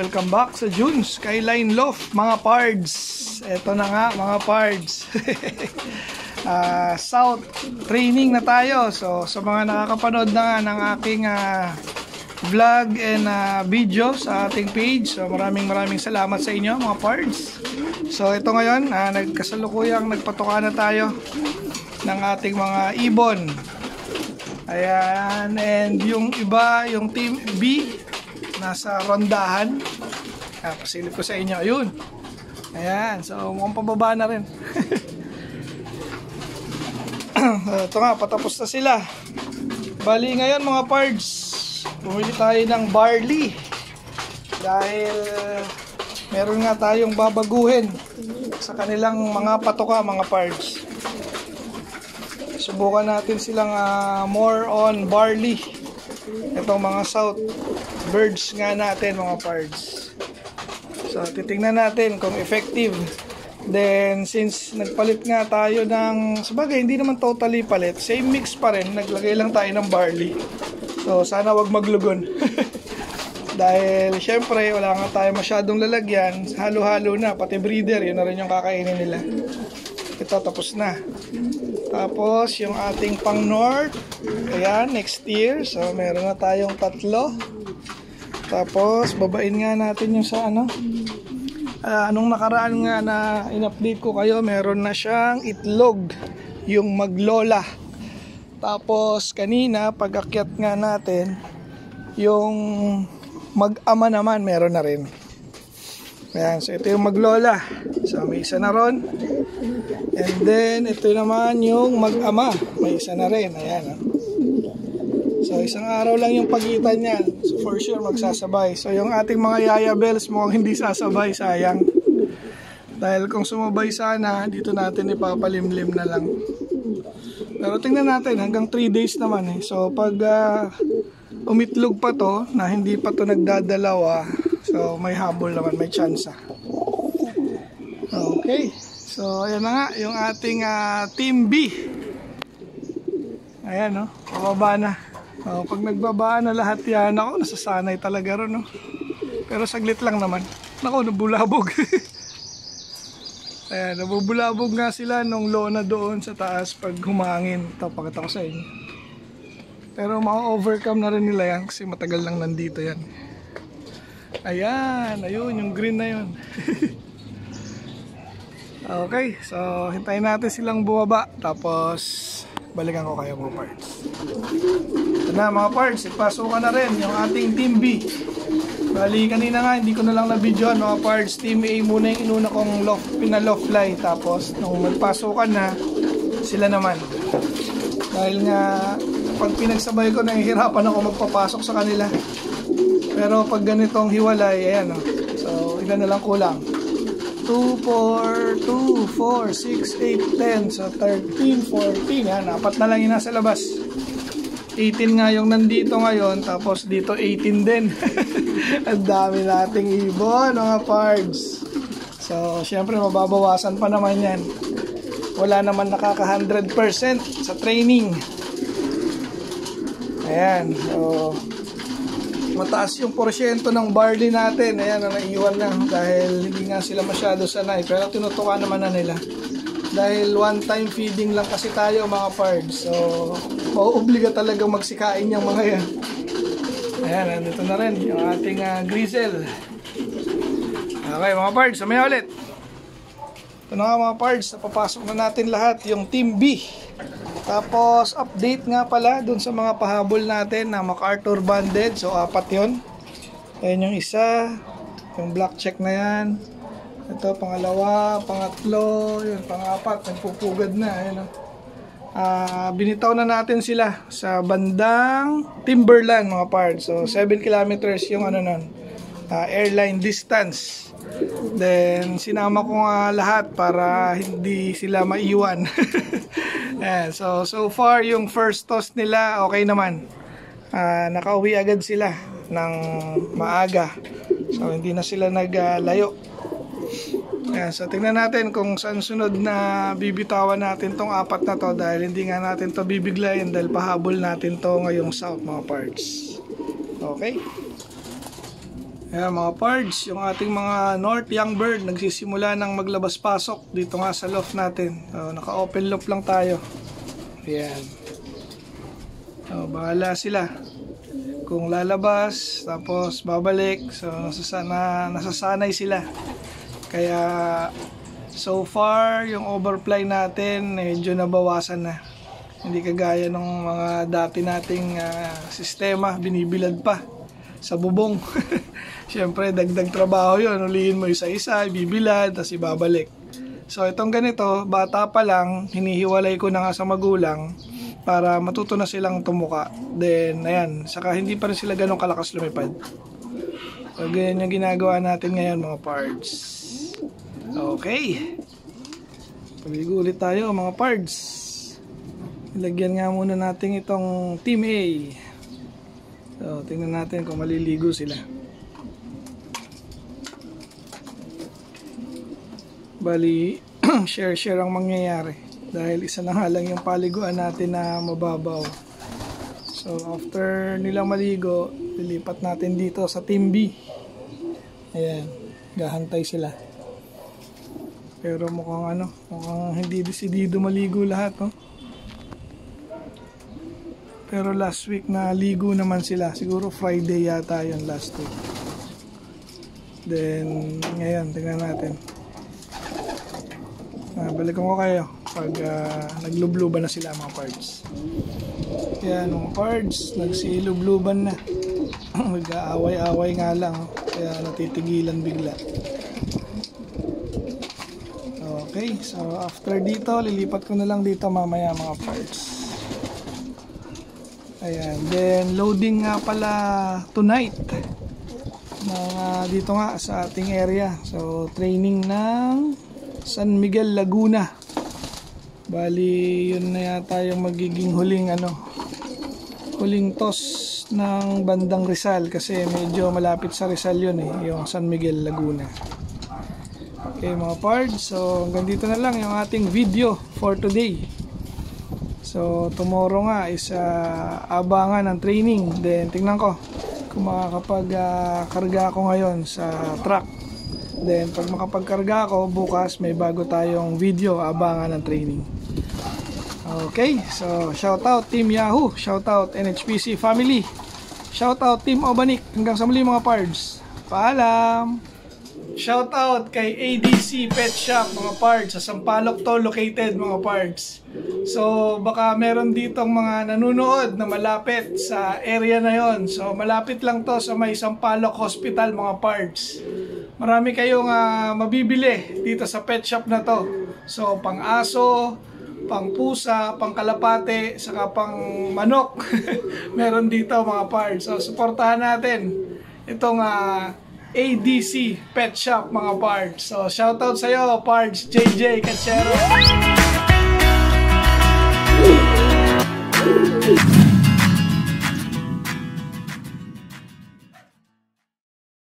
Welcome back sa June Skyline Loft mga pards. Eto na nga mga pards. South training na tayo. So sa mga nakakapanood na nga ng aking vlog and video sa ating page, so maraming salamat sa inyo mga pards. So ito ngayon, nagkasalukuyang nagpatuka na tayo ng ating mga ibon. Ayan, and yung iba, yung team B nasa rondahan. Pasilip ko sa inyo. Ayun. Ayan. So mukhang pababa na rin. Ito nga, patapos na sila. Bali ngayon mga pards, bumili tayo ng barley. Dahil meron nga tayong babaguhin sa kanilang mga patoka mga pards. Subukan natin silang more on barley. Itong mga south birds nga natin mga pards. So titingnan natin kung effective. Then since nagpalit nga tayo ng, sabagay hindi naman totally palit, same mix pa rin, naglagay lang tayo ng barley. So sana wag maglugon. Dahil syempre wala nga tayo masyadong lalagyan, halo-halo na, pati breeder yun na rin yung kakainin nila. Ito tapos na. Tapos yung ating pang north, ayan, next year. So meron na tayong 3. Tapos babain nga natin yung sa anong nakaraan nga na in-update ko kayo, meron na siyang itlog, yung maglola. Tapos kanina pag-akyat nga natin, yung mag-ama naman meron na rin. Ayan, so ito yung maglola. So may isa na ron. And then ito naman yung mag-ama, may isa na rin. Ayan. So isang araw lang yung pagitan niyan. So for sure magsasabay. So yung ating mga yaya bells mukhang hindi sasabay, sayang. Dahil kung sumabay sana, dito natin ipapalimlim na lang. Pero tingnan natin, hanggang 3 days naman eh. So pag umitlog pa to, na hindi pa to nagdadalawa, so may habol naman, may chance. Okay. So ayan na nga, yung ating team B. Ayan no, pababa na. So, pag nagbaba na lahat yan, ako nasasanay talaga ron, no? Pero saglit lang naman. Ako, nabulabog. Ayan, nabubulabog nga sila nung lona doon sa taas pag humangin. Ito, pakita ko sa inyo. Pero ma-overcome na rin nila yan kasi matagal lang nandito yan. Ayan, ayun, yung green na yun. Okay, so hintayin natin silang bumaba. Tapos balikan ko kayo mga parts. Ito na mga parts, ipasukan na rin yung ating team B. Bali kanina nga hindi ko na lang na-videoan mga parts. Team A muna yung inuna kong pinaloft fly. Tapos nung magpasukan na, sila naman. Dahil nga pag pinagsabay ko, nahihirapan ako magpapasok sa kanila. Pero pag ganitong hiwalay, ayan o. So ilan na lang kulang. 2, 4, 2, 4, 6, 8, 10. So 13, 14. Yan, 4 na lang yung nasa labas. 18 nga yung nandito ngayon. Tapos dito 18 din. Ang dami nating ibon mga pards. So syempre mababawasan pa naman yan. Wala naman nakaka 100% sa training. Ayan. So mataas yung porsyento ng barley natin. Ayan, naiiwan na dahil hindi nga sila masyado sanay. Pero tinutukan naman na nila. Dahil one time feeding lang kasi tayo mga pards. So mauobliga talaga magsikain yung mga yan. Ayan, nandito na rin yung ating grizzle. Okay mga pards, samaya ulit. Ito na nga mga pards, napapasok na natin lahat yung team B. Tapos update nga pala dun sa mga pahabol natin na MacArthur banded. So 4 yun. Ayan yung isa, yung black check na yan. Ito pangalawa, pangatlo, yun pang-4, nagpupugad na. Ayan, binitaw na natin sila sa bandang Timberland mga pards. So 7 kilometers yung nun, airline distance. Then sinama ko nga lahat para hindi sila maiwan. Ayan, so far yung first toss nila okay naman. Nakauwi agad sila ng maaga. So hindi na sila naglayo. Ayan, so tingnan natin kung saan sunod na bibitawan natin tong 4 na to. Dahil hindi nga natin to bibiglayin dahil pahabol natin to ngayong south mga parts. Okay. Ayan mga pards, yung ating mga North Young Bird nagsisimula ng maglabas-pasok dito nga sa loft natin. So, naka-open loft lang tayo. Ayan. So, bahala sila kung lalabas tapos babalik. So nasasanay sila. Kaya so far yung overfly natin medyo nabawasan na. Hindi kagaya ng mga dati nating sistema, binibilad pa sa bubong. Siyempre dagdag trabaho yun, ulihin mo isa-isa, ibibilad, tapos ibabalik. So itong ganito, bata pa lang, hinihiwalay ko na nga sa magulang para matuto na silang tumuka. Then ayan, saka hindi pa rin sila ganun kalakas lumipad. So ganyan yung ginagawa natin ngayon mga pards. Okay, paligo ulit tayo mga pards. Ilagyan nga muna natin itong Team A. So tingnan natin kung maliligo sila. Bali, share ang mangyayari dahil isa na nga lang yung paliguan natin na mababaw. So after nilang maligo, lilipat natin dito sa Team B. Ayan, gahantay sila. Pero mukhang hindi desidido maligo lahat, no? Pero last week na ligo naman sila. Siguro Friday yata yun last week. Then ngayon, tingnan natin. Balikan ko kayo pag naglubluban na sila mga pards. Yan mga pards, nagsilubluban na. Mag-aaway-away nga lang, kaya natitigilan bigla. Okay, so after dito, lilipat ko na lang dito mamaya mga pards. Ayan, then loading nga pala tonight dito nga sa ating area. So training ng San Miguel, Laguna. Bali, yun na yata yung magiging huling toss ng bandang Rizal kasi medyo malapit sa Rizal yun yung San Miguel, Laguna. Okay mga pards, so hanggang dito na lang yung ating video for today. So tomorrow nga is abangan ng training. Then tingnan ko kung makakapag-karga ako ngayon sa truck. Then pag makapagkarga ako bukas, may bago tayong video, abangan ng training. Okay, so shout out Team Yahoo, shout out NHPC family, shout out Team Obanik. Hanggang sa muli mga pards, paalam. Shout out kay ADC Pet Shop mga pards, sa Sampaloc to located mga pards. So baka meron ditong mga nanonood na malapit sa area na yon. So malapit lang to sa may Sampaloc Hospital mga pards. Marami kayong mabibili dito sa pet shop na to. So pang aso, pang pusa, pang kalapate, saka pang manok. Meron dito mga pards. So suportahan natin itong ADC Pet Shop mga pards. So shoutout sa iyo pards JJ Cachero.